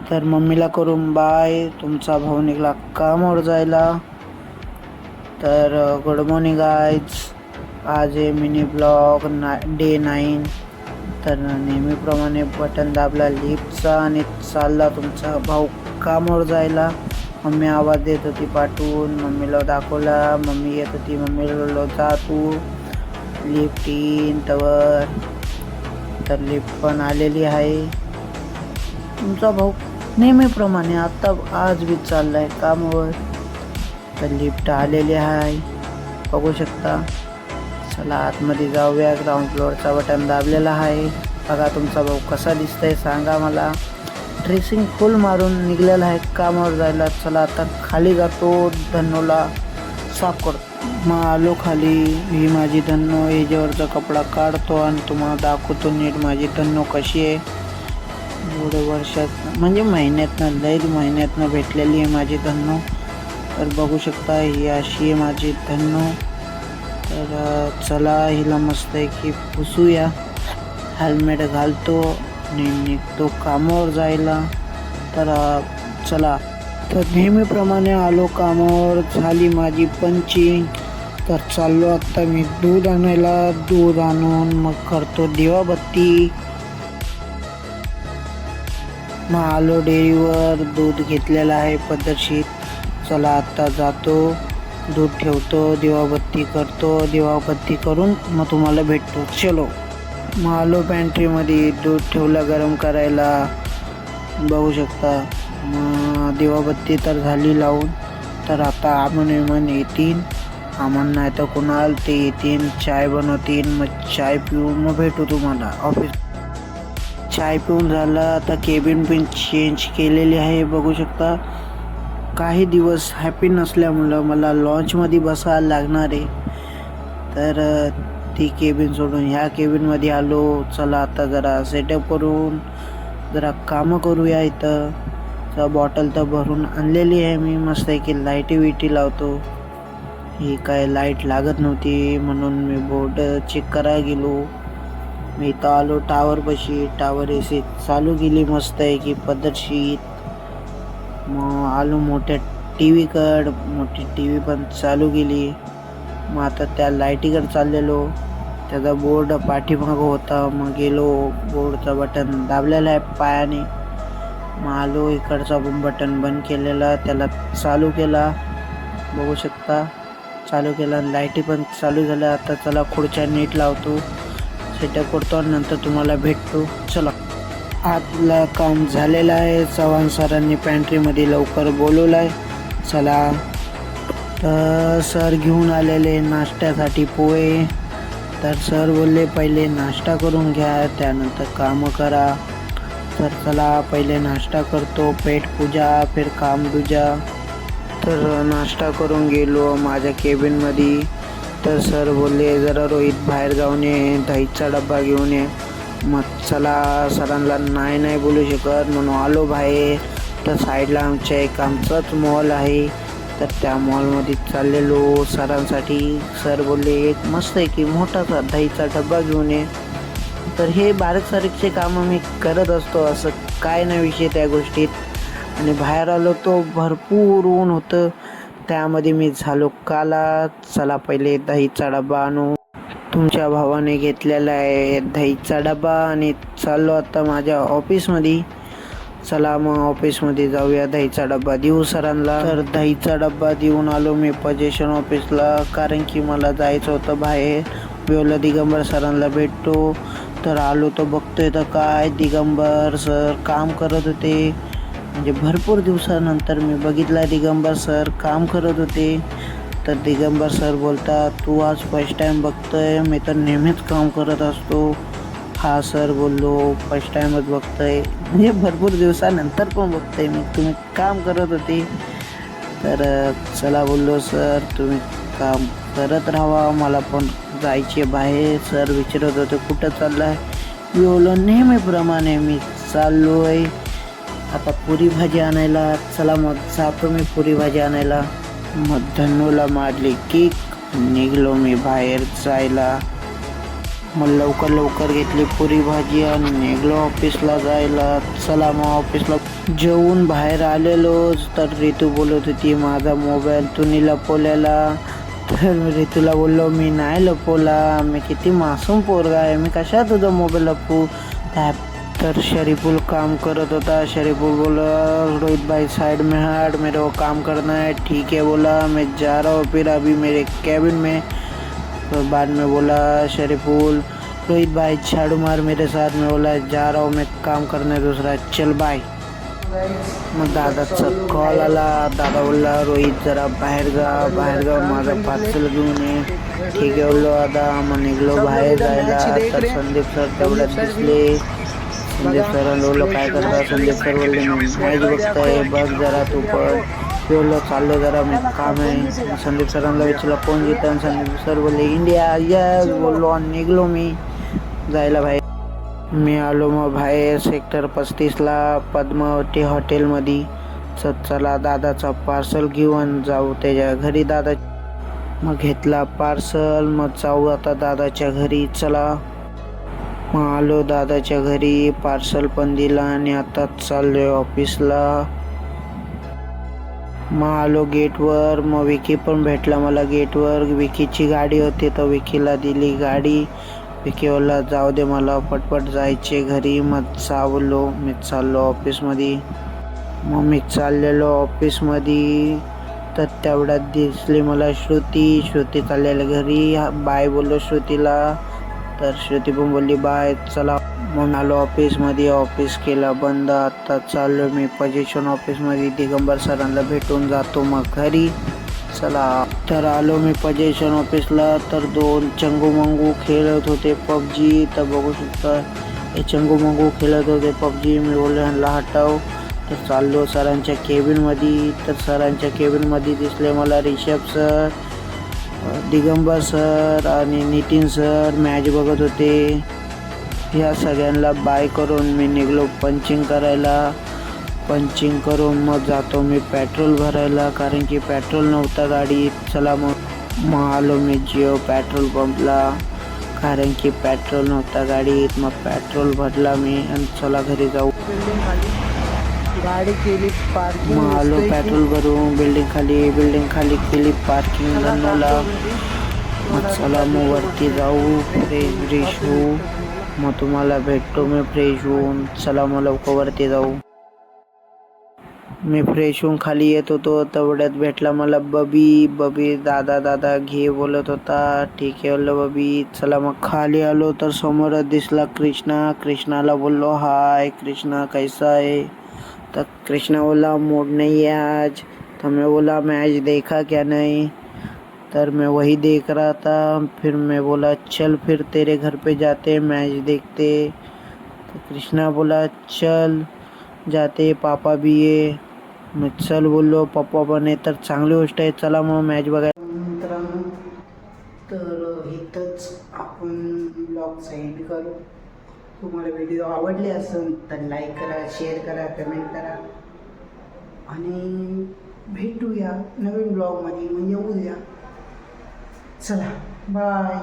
तर मम्मीला करून बाय. तुमचा भाऊ निघाला कामावर जायला. तर गुड मॉर्निंग गाईज. आज आहे मिनी ब्लॉग डे 9. तर नेहमीप्रमाणे बटन दाबला लिफ्टचा आणि चालला तुमचा भाऊ कामावर जायला. मम्मी आवाज देत होती पाठवून. मम्मीला दाखवला. मम्मी येत होती. मम्मीला जा तू लिफ्ट येईन तवर. तर लिफ्ट पण आलेली आहे. तुमचा भाऊ नेहमीप्रमाणे आज बी चाललाय कामावर. तर लिफ्ट आलेली आहे बघू शकता. चला आतमध्ये जाऊया. ग्राउंड फ्लोअरचा बटन दाबलेला आहे. बघा तुमचा भाऊ कसा दिसतंय सांगा मला. ड्रेसिंग फुल मारून निघलेला आहे कामावर जायला. चला आता खाली जातो. धन्नूला साफ करतो. मग आलो खाली. ही माझी धन्नू. ह्याच्यावरचा कपडा काढतो आणि तुम्हाला दाखवतो नीट माझी धन्नू कशी आहे. एवढ्या वर्षात म्हणजे महिन्यातनं भेटलेली आहे माझी धन्नू. तर बघू शकता ही अशी आहे माझी धन्नू. तर चला हिला मस्त आहे की पुसूया. हेल्मेट घालतो आणि निघतो कामावर जायला. तर चला. तर नेहमीप्रमाणे आलो कामावर. झाली माझी पंचिंग. तर चाललो आत्ता मी दूध आणायला. दूध आणून मग करतो दिवाबत्ती. मग आलो डेअरीवर. दूध घेतलेलं आहे पद्धतशीर. चला आत्ता जातो. दूध ठेवतो. दिवाबत्ती करतो. दिवाबत्ती करून मग तुम्हाला भेटतो. चलो. मग आलो पॅन्ट्रीमध्ये. दूध ठेवलं गरम करायला. बघू शकता. मग दिवाबत्ती तर झाली लावून. तर आता आमन येतील. आमन नाही तर कुणाल ते येतील. चाय बनवतील. मग चाय पिऊन मग भेटू तुम्हाला ऑफिस. चाय पिऊन झालं. आता केबिन पण चेंज केलेली आहे बघू शकता. काही दिवस हॅपी नसल्यामुळं मला लॉन्चमध्ये बसायला लागणार आहे. तर ती केबिन सोडून ह्या केबिनमध्ये आलो. चला आता जरा सेटअप करून जरा कामं करूया. इथं तर बॉटल तर भरून आणलेली आहे मी. मस्त आहे की लाईटी लावतो. ही काय लाईट लागत नव्हती म्हणून मी बोर्ड चेक करायला गेलो. मी इथं आलो टावरपाशी. टावर एसी चालू केली मस्त आहे की पद्धतशीर. मग आलो मोठ्या टी व्हीकडं. मोठी टी व्ही पण चालू केली. मग आता त्या लाईटीकडे चाललेलो. त्याचा बोर्ड पाठीमागं होता. मग गेलो. बोर्डचा बटन दाबलेला आहे पायाने. मग आलो. इकडचा पण बटन बंद केलेला. त्याला चालू केला बघू शकता. चालू केला. लाईटी पण चालू झाल्या. आता चला खुर्च्या नीट लावतो. सेटअप करतो आणि नंतर तुम्हाला भेटतो. चला. आतलं काम झालेलं आहे. चव्हाण सरांनी पॅन्ट्रीमध्ये लवकर बोलवलं आहे. चला. तर सर घेऊन आलेले नाश्त्यासाठी पोहे. तर सर बोलले पहिले नाश्ता करून घ्या त्यानंतर कामं करा. तर चला पहिले नाश्ता करतो. पेट पूजा फिर काम दूजा. तर नाश्ता करून गेलो माझ्या केबिनमध्ये. तर सर बोलले जरा रोहित बाहेर जाऊन ये. दहीचा डब्बा घेऊन ये. मग चला सरांना नाही बोलू शकत म्हणून आलो बाहेर. तर साईडला आमचाच मॉल आहे. तर त्या मॉलमध्ये चाललेलो सरांसाठी. सर बोलले एक मस्त आहे की मोठासा दहीचा डब्बा घेऊन ये. तर हे बारीक सारीकचे कामं मी करत असतो. असं काय नाही विषय त्या गोष्टीत. आणि बाहेर आलो तो भरपूर ऊन होतं. त्यामध्ये मी झालो काला. चला पहिले दहीचा डब्बा आणू. तुमच्या भावाने घेतलेला आहे दहीचा डबा आणि चाललो आता माझ्या ऑफिसमध्ये. चला मग ऑफिसमध्ये जाऊया. दहीचा डब्बा देऊ सरांना. तर दहीचा डब्बा देऊन आलो मी पोझिशन ऑफिसला. कारण की मला जायचं होतं बाहेर. बोललो दिगंबर सरांना भेटतो. तर आलो तर बघतोय तर काय दिगंबर सर काम करत होते. म्हणजे भरपूर दिवसानंतर मी बघितला दिगंबर सर काम करत होते. तर दिगंबर सर बोलतात तू आज फर्स्ट टाईम बघतोय. मी तर नेहमीच काम करत असतो. हा सर बोललो फर्स्ट टाईमच बघतोय म्हणजे भरपूर दिवसानंतर पण बघतोय मी. तुम्ही काम करत होते. तर चला बोललो सर तुम्ही काम करत राहा. मला पण जायचे बाहेर. सर विचारत होते कुठं चालला आहे. मी बोललो नेहमीप्रमाणे मी चाललो आहे आता पुरी भाजी आणायला. चला मग जातो मी पुरी भाजी आणायला. मग धन्नूला मारली किक. निघलो मी बाहेर जायला. मग लवकर लवकर घेतली पुरी भाजी आणि निघलो ऑफिसला जायला. चला मग ऑफिसला जेवून बाहेर आलेलोच तर रितू बोलत होती माझा मोबाईल तुम्ही लपवलेला. तर मी रितूला बोललो मी नाही लपवला, मी किती मासूम पोरगा आहे, मी कशा तुझा मोबाईल लपवू. तर शरीफुल काम करत होता. शरीफुल बोला रोहित भाई साइड में हट, मेरे को काम करना है. ठीक है बोला, मैं जा रहा हूँ फिर अभी मेरे कैबिन में. तो बाद में बोला शरीफुल रोहित भाई झाड़ू मार मेरे साथ. में बोला जा रहा हूँ मैं काम करने दूसरा, चल बाय. मग दादाचा कॉल आला. दादा बोलला रोहित जरा बाहेर जा माझं पार्सल घेऊन ये. ठीक आहे बोललो दादा. मग निघलो बाहेर जायला. तर संदीप सर तेवढ्यात दिसले. संदीप सरांना बोललो काय करता. संदीप सर बोलले मी मॅच बघताय, बघ जरा तू पण. बोललो चाललो जरा मी काम आहे. संदीप सरांना विचारलं कोण जिंकतं. संदीप सर बोलले इंडिया. यस बोललो आणि निघलो मी जायला बाहेर. मी आलो मग बाहेर सेक्टर 35ला पद्मावती हॉटेलमध्ये. चला दादाचा पार्सल घेऊन जाऊ त्याच्या घरी. दादा मग घेतला पार्सल. मग जाऊ आता दादाच्या घरी. चला मग आलो दादाच्या घरी. पार्सल पण दिला आणि आता चाललोय ऑफिसला. मग आलो गेटवर. मग विकी पण भेटला मला गेटवर. विकीची गाडी होती तर विकीला दिली गाडी. विकी बोलला जाऊ दे मला पटपट जायचे घरी. मग मी चाललो ऑफिसमध्ये. मग मी चाललेलो ऑफिसमध्ये तर तेवढ्यात दिसली मला श्रुती चाललेल्या घरी. बाय बोललो श्रुतीला तर श्रुती पण बोलली बाय. चला मग आलो ऑफिसमध्ये. ऑफिस केला बंद. आता चाललो मी पोझिशन ऑफिसमध्ये. दिगंबर सरांना भेटून जातो मग घरी. चला तर आलो मी पोझिशन ऑफिसला. तर दोन चंगू मंगू खेळत होते पबजी. तर बघू शकता हे चंगू मंगू खेळत होते पबजी. मी बोललो ह्यांना हटाव. तर चाललो सरांच्या केबिनमध्ये. तर सरांच्या केबिनमध्ये दिसले मला रिषभ सर, दिगंबर सर आणि नितीन सर मॅच बघत होते. ह्या सगळ्यांना बाय करून मी निघलो पंचिंग करायला. पंचिंग करून मग जातो मी पेट्रोल भरायला कारण की पेट्रोल नव्हता गाडीत. चला मग आलो मी जिओ पेट्रोल पंपला कारण की पेट्रोल नव्हता गाडीत. मग पेट्रोल भरला मी आणि चला घरी जाऊ. गाडी केली पार्किंग. मग आलो पेट्रोल भरून बिल्डिंग खाली केली पार्किंग बनवला. मग चला मग वरती जाऊ फ्रेश होऊ. मग तुम्हाला भेटतो मी फ्रेश होऊन. चला मग लवकर वरती जाऊ. मी फ्रेश होऊन खाली येत होतो तेवढ्यात भेटला मला बबी. दादा घे बोलत होता. ठीक आहे बोललो बबी. चला मग खाली आलो तर समोरच दिसला कृष्णाला बोललो हाय कृष्णा कैसा है. तर कृष्णा बोला मूड नहीं है आज. तो मैं बोला मैच देखा क्या नहीं. तर मैं वही देख रहा था. फिर मैं बोला चल फिर तेरे घर पे जाते मैच देखते. तो कृष्णा बोला चल जाते पापा भी है. मग चल बोललो पप्पा पण आहे तर चांगली गोष्ट आहे. चला मग मॅच बघायला. मित्रांनो तर इथंच आपण ब्लॉग एंड करू. तुम्हाला व्हिडिओ आवडले असेल तर लाईक करा, शेअर करा, कमेंट करा आणि भेटूया नवीन ब्लॉगमध्ये. म्हणजे उद्या. चला बाय.